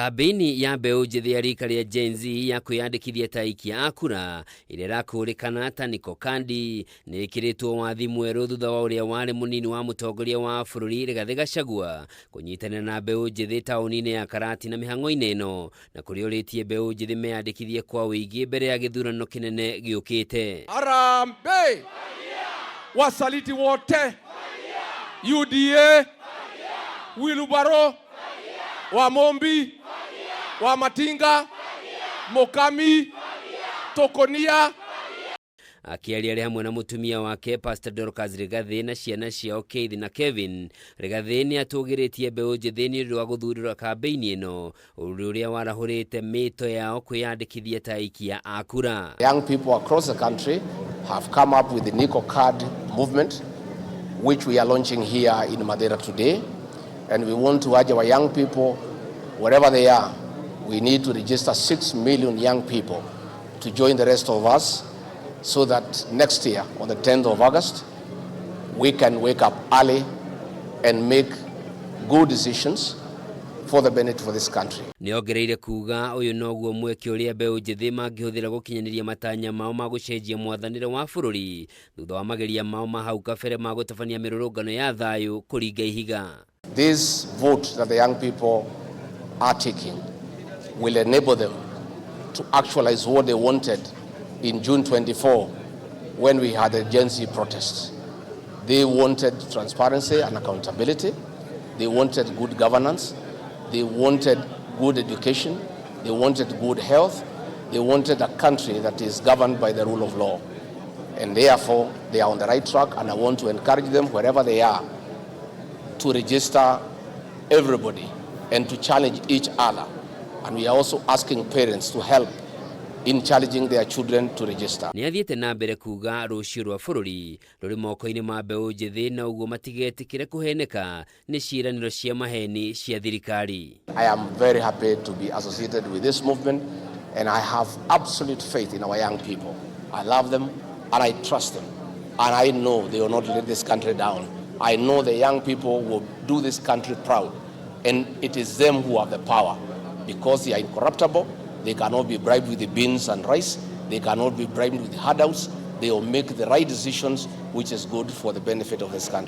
Kambini ya mbeũ njĩthĩ ya rika rĩa Gen Z ya kwĩyandĩkithia ta aikia a kura ĩrĩa ĩrakũrĩkana ta Niko Kadi nĩ ĩkĩrĩtwo wathi mwerũ thutha wa ũrĩa warĩ mũnini wa mũtongoria wa bũrũri RIGATHI Gachagua kũnyitanĩra na mbeũ njĩthĩ taũni-inĩ ya KARATINA mĩhang'o-inĩ ĩno na kũrĩũrĩtie mbeũ njĩthĩ meyandĩkithie kwa wĩingĩ mbere ya gĩthurano kĩnene gĩũkĩte. Harambee! Wasaliti wote! UDA! Wilubaro! Wamombi! Wamatinga! Mokami! Tokonia! Akiaria hamwe na mutumia wake Pastor Dorcas RIGATHI na ciana ciao Keith na Kevin, RIGATHI nĩ atũgĩrĩtie mbeũ njĩthĩ nĩ ũndũ wa gũthurĩrwo kambĩ-inĩ ĩno ũrĩa warahũrĩte mĩto yao kwĩyandĩkithia ta aikia a kura. Young people across the country have come up with the Niko Kadi movement, which we are launching here in Madeira today, and we want to urge our young people, wherever they are, we need to register 6 million young people to join the rest of us, so that next year, on the 10th of August, we can wake up early and make good decisions for the benefit for this country. Nĩongereire kuga ũyũ noguo mweke ũrĩa mbeũ njĩthĩ mangĩhũthĩra gũkinyanĩria matanya mao ma gũcenjia mwathanĩre wa bũrũri thutha wa mageria mao ma hau kabere ma gũtabania mĩrũrũngano ya thayũ kũringa ihiga. This vote that the young people are taking will enable them to actualize what they wanted in June 24, when we had the Gen Z protests. They wanted transparency and accountability. They wanted good governance. They wanted good education. They wanted good health. They wanted a country that is governed by the rule of law. And therefore, they are on the right track, and I want to encourage them, wherever they are, to register everybody and to challenge each other. And we are also asking parents to help in challenging their children to register. Nĩ athiĩte na mbere kuga rũciũ rwa bũrũri rũrĩ moko-inĩ ma mbeũ njĩthĩ na ũguo matigetĩkĩre kũheneka nĩ ciĩranĩro cia maheni cia thirikari. I am very happy to be associated with this movement, and I have absolute faith in our young people. I love them and I trust them, and I know they will not let this country down. I know the young people will do this country proud, and it is them who have the power because they are incorruptible. They cannot be bribed with the beans and rice. They cannot be bribed with the handouts. They will make the right decisions, which is good for the benefit of this country.